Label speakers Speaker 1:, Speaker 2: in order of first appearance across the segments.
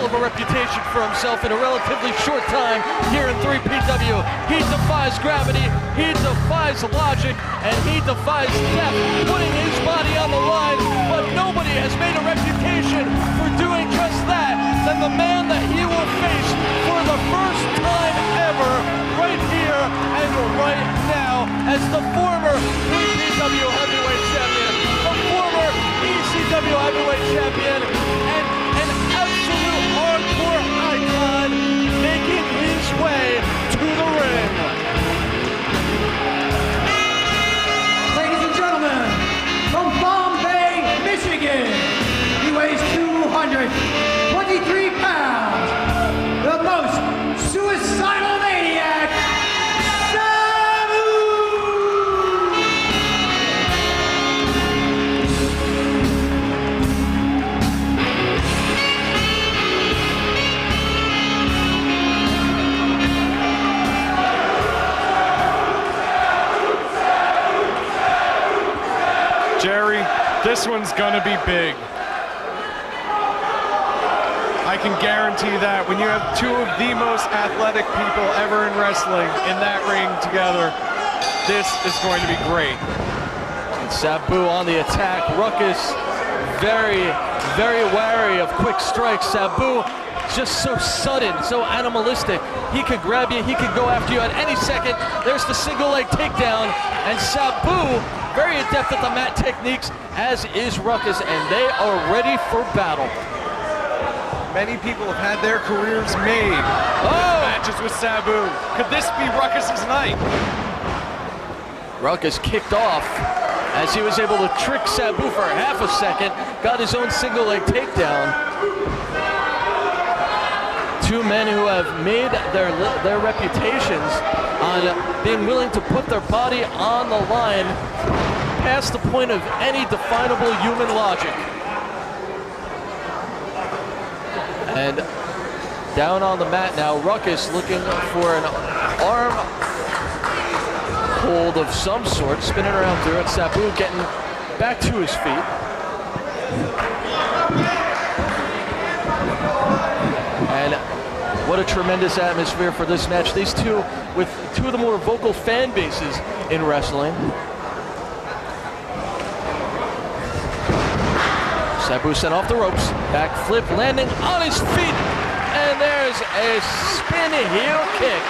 Speaker 1: hell of a reputation for himself in a relatively short time here in 3PW. He defies gravity, he defies logic, and he defies death, putting his body on the line. But nobody has made a reputation for doing just that than the man that he will face for the first time ever, right here and right now, as the former 3PW heavyweight champion, the former ECW heavyweight champion, and an absolute hardcore icon making his way to the ring.
Speaker 2: Ladies and gentlemen, from Bombay, Michigan, he weighs 223 pounds, the most suicidal maniac, Sabu!
Speaker 3: Jerry, this one's gonna be big. I can guarantee that when you have two of the most athletic people ever in wrestling in that ring together, this is going to be great.
Speaker 1: And Sabu on the attack. Ruckus very, very wary of quick strikes. Sabu just so sudden, so animalistic. He could grab you, he could go after you at any second. There's the single leg takedown, and Sabu very adept at the mat techniques, as is Ruckus, and they are ready for battle.
Speaker 3: Many people have had their careers made matches with Sabu. Could this be Ruckus's night?
Speaker 1: Ruckus kicked off as he was able to trick Sabu for half a second, got his own single leg takedown. Two men who have made their reputations on being willing to put their body on the line past the point of any definable human logic. And down on the mat now, Ruckus looking for an arm hold of some sort, spinning around through it. Sabu getting back to his feet. And what a tremendous atmosphere for this match. These two with two of the more vocal fan bases in wrestling. Sabu sent off the ropes, back flip, landing on his feet, and there's a spin heel kick.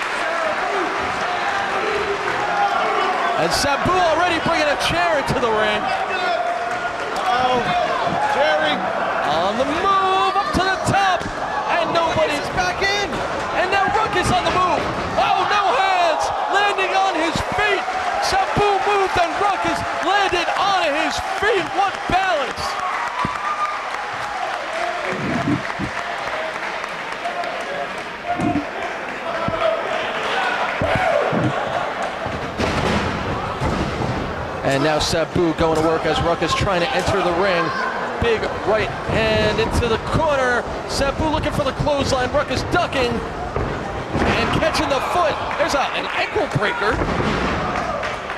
Speaker 1: And Sabu already bringing a chair into the ring.
Speaker 3: Oh, Jerry.
Speaker 1: On the move, up to the top, and nobody's back in. And now Ruckus on the move. Oh, no hands, landing on his feet. Sabu moved and Ruckus landed on his feet. What balance. And now Sabu going to work as Ruckus trying to enter the ring. Big right hand into the corner. Sabu looking for the clothesline. Ruckus ducking and catching the foot. There's an ankle breaker.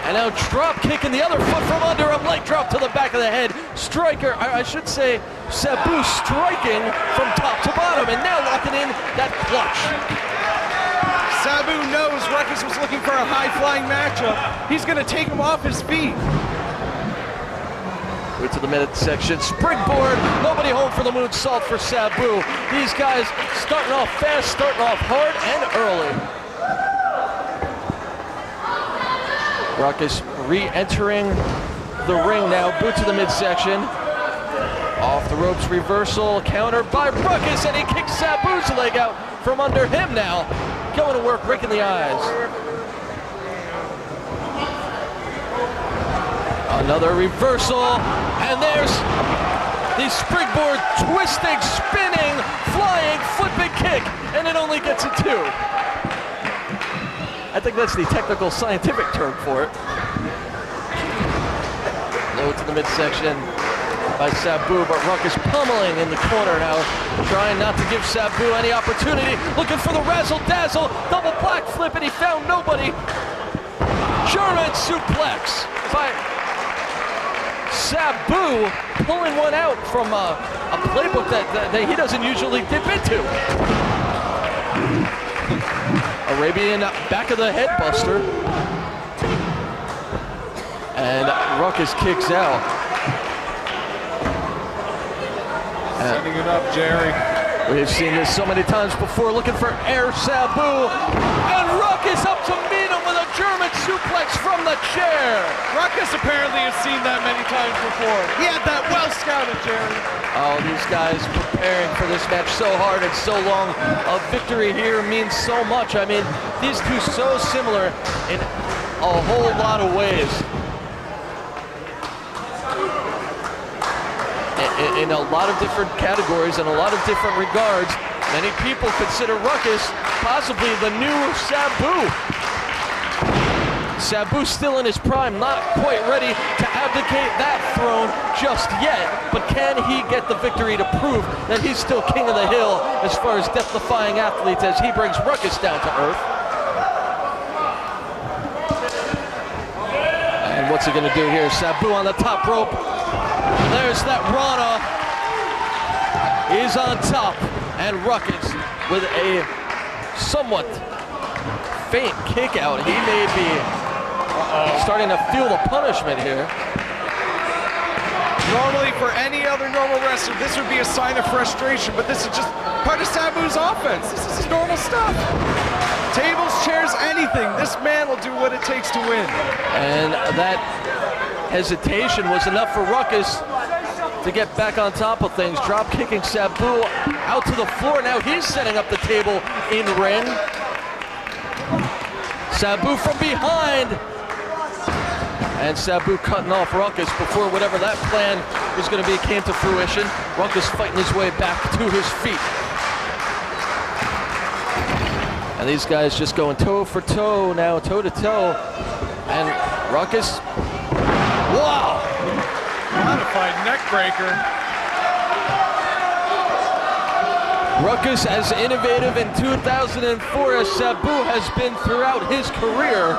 Speaker 1: And now drop kicking the other foot from under him. Leg drop to the back of the head. Striker, I should say, Sabu striking from top to bottom. And now locking in that clutch.
Speaker 3: Sabu knows Ruckus was looking for a high-flying matchup. He's going to take him off his feet.
Speaker 1: Way to the midsection, springboard. Nobody home for the moonsault for Sabu. These guys starting off fast, starting off hard and early. Ruckus re-entering the ring now. Boot to the midsection. Off the ropes, reversal, counter by Ruckus, and he kicks Sabu's leg out from under him now. Going to work, raking the eyes. Another reversal, and there's the springboard, twisting, spinning, flying, flipping kick, and it only gets a 2. I think that's the technical scientific term for it. Low to the midsection by Sabu, but Ruckus pummeling in the corner now, trying not to give Sabu any opportunity, looking for the razzle-dazzle, double black flip, and he found nobody. German suplex by Sabu pulling one out from a playbook that he doesn't usually dip into. Arabian back of the head buster. And Ruckus kicks out.
Speaker 3: Setting it up, Jerry.
Speaker 1: We've seen this so many times before, looking for air Sabu. And Ruckus up to meet him with a German suplex from the chair.
Speaker 3: Ruckus apparently has seen that many times before. He had that well scouted, Jerry.
Speaker 1: Oh, these guys preparing for this match so hard and so long. A victory here means so much. I mean, these two so similar in a whole lot of ways. In a lot of different categories and a lot of different regards. Many people consider Ruckus possibly the new Sabu. Sabu still in his prime, not quite ready to abdicate that throne just yet, but can he get the victory to prove that he's still king of the hill as far as death-defying athletes as he brings Ruckus down to earth? And what's he gonna do here? Sabu on the top rope. There's that Rana. He's on top, and Ruckus with a somewhat faint kick out. He may be starting to feel the punishment here.
Speaker 3: Normally, for any other normal wrestler, this would be a sign of frustration, but this is just part of Sabu's offense. This is his normal stuff. Tables, chairs, anything. This man will do what it takes to win.
Speaker 1: And that hesitation was enough for Ruckus to get back on top of things. Drop kicking Sabu out to the floor. Now he's setting up the table in ring. Sabu from behind. And Sabu cutting off Ruckus before whatever that plan was going to be came to fruition. Ruckus fighting his way back to his feet. And these guys just going toe for toe now, toe to toe. And Ruckus, wow!
Speaker 3: Modified neck breaker.
Speaker 1: Ruckus as innovative in 2004 as Sabu has been throughout his career.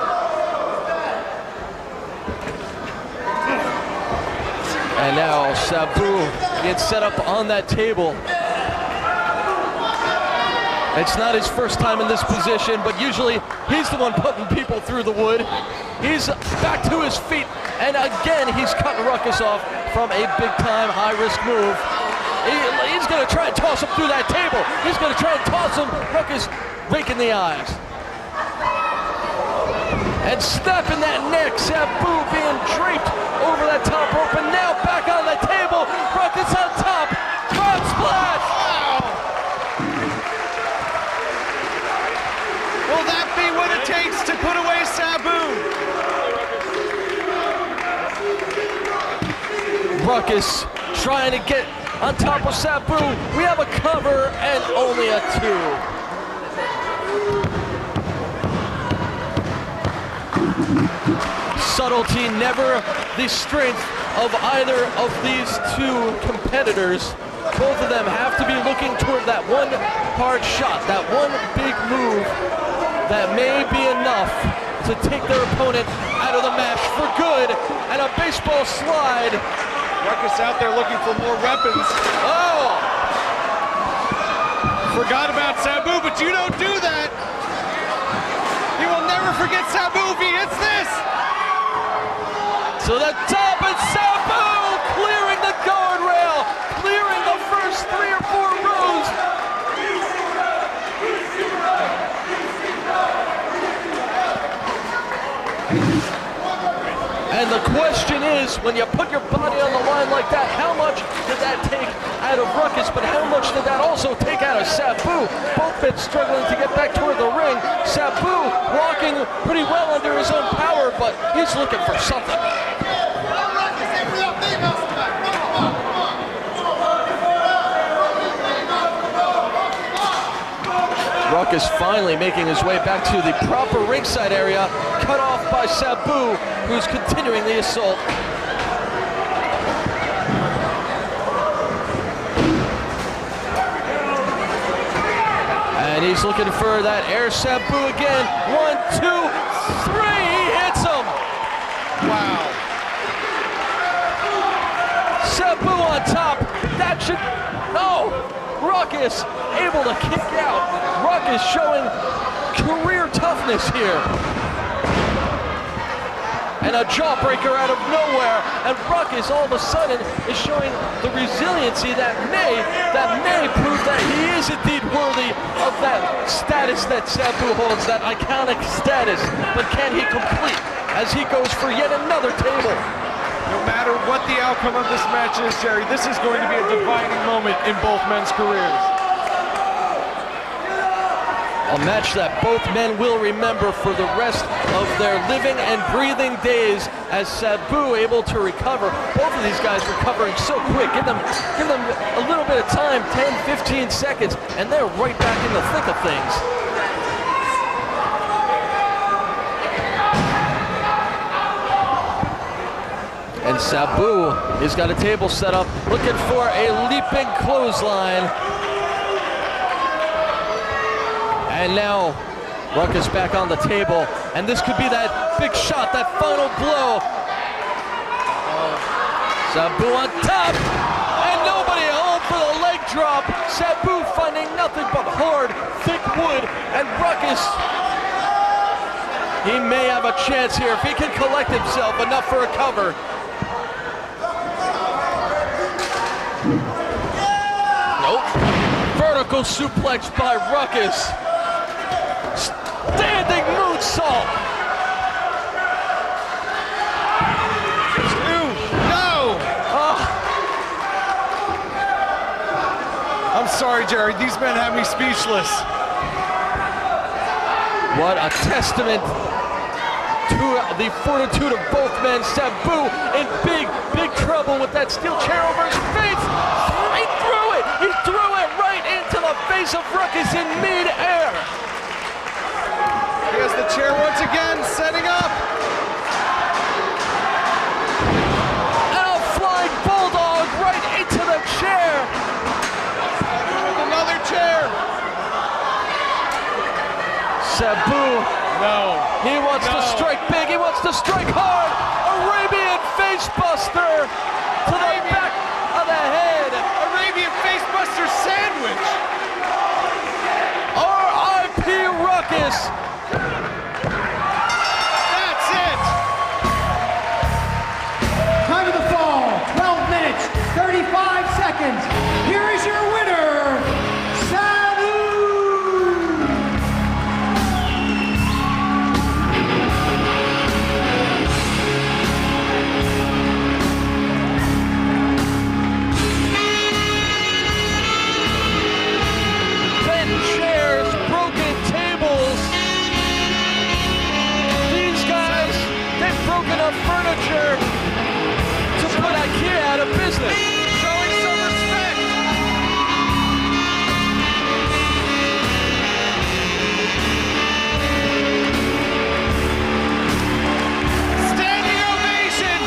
Speaker 1: And now Sabu gets set up on that table. It's not his first time in this position, but usually he's the one putting people through the wood. He's back to his feet, and again he's cutting Ruckus off from a big-time high-risk move. He's going to try and toss him through that table. He's going to try and toss him. Ruckus raking the eyes. And snapping that neck. Sabu being draped over that top rope, and now back on the table. Ruckus on top. Frog splash.
Speaker 3: Will that be what it takes to put away Sabu?
Speaker 1: Ruckus trying to get on top of Sabu. We have a cover and only a 2. Subtlety, never the strength of either of these two competitors. Both of them have to be looking toward that one hard shot, that one big move that may be enough to take their opponent out of the match for good. And a baseball slide.
Speaker 3: Ruckus out there looking for more weapons.
Speaker 1: Oh!
Speaker 3: Forgot about Sabu, but you don't do that. You will never forget Sabu if he hits this.
Speaker 1: To the top, and Sabu clearing the guardrail, clearing the first 3 or 4 rows. And the question is, when you put your body on the line like that, how much did that take out of Ruckus, but how much did that also take out of Sabu? Both been struggling to get back toward the ring. Sabu walking pretty well under his own power, but he's looking for something. Ruckus finally making his way back to the proper ringside area, cut off by Sabu, who's continuing the assault. And he's looking for that air Sabu again. 1, 2, 3, he hits him!
Speaker 3: Wow.
Speaker 1: Ruckus able to kick out. Ruckus showing career toughness here. And a jawbreaker out of nowhere. And Ruckus all of a sudden is showing the resiliency that may prove that he is indeed worthy of that status that Sabu holds, that iconic status. But can he complete as he goes for yet another table?
Speaker 3: No matter what the outcome of this match is, Jerry, this is going to be a defining moment in both men's careers.
Speaker 1: A match that both men will remember for the rest of their living and breathing days, as Sabu able to recover. Both of these guys recovering so quick. Give them a little bit of time, 10, 15 seconds, and they're right back in the thick of things. And Sabu has got a table set up, looking for a leaping clothesline. And now Ruckus back on the table, and this could be that big shot, that final blow. Sabu on top, and nobody home for the leg drop. Sabu finding nothing but hard, thick wood, and Ruckus, he may have a chance here if he can collect himself enough for a cover. Nope. Vertical suplex by Ruckus. Standing moonsault.
Speaker 3: No! I'm sorry, Jerry. These men have me speechless.
Speaker 1: What a testament to the fortitude of both men. Sabu in big trouble with that steel chair over his face. He threw it. He threw it right into the face of Ruckus in mid-air.
Speaker 3: He has the chair once again, setting up.
Speaker 1: And a flying bulldog right into the chair.
Speaker 3: With another chair.
Speaker 1: Sabu.
Speaker 3: No.
Speaker 1: He wants to strike big. He wants to strike hard. Arabian face buster to the back of the head.
Speaker 3: Arabian face buster sandwich.
Speaker 1: R.I.P. Ruckus.
Speaker 3: That's it.
Speaker 2: Time of the fall, 12 minutes, 35 seconds. Here is your winner, Sabu!
Speaker 1: Bent chairs, broken tables. These guys, they've broken up furniture to put IKEA out of business.
Speaker 3: Showing some respect. Standing ovation.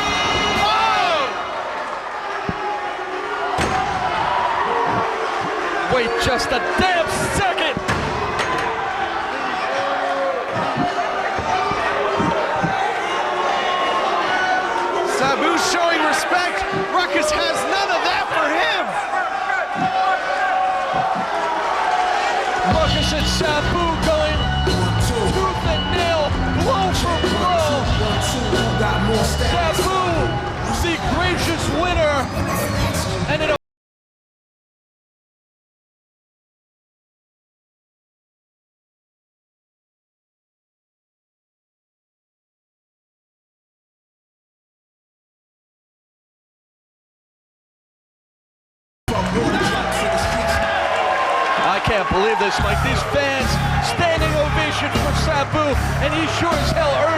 Speaker 3: Oh!
Speaker 1: Wait just a damn second.
Speaker 3: Sabu's showing respect. Ruckus has none of that for him.
Speaker 1: Ruckus and Sabu going tooth and nail, blow for blow. Sabu, the gracious winner, and in a I can't believe this, Mike. These fans standing ovation for Sabu, and he sure as hell earned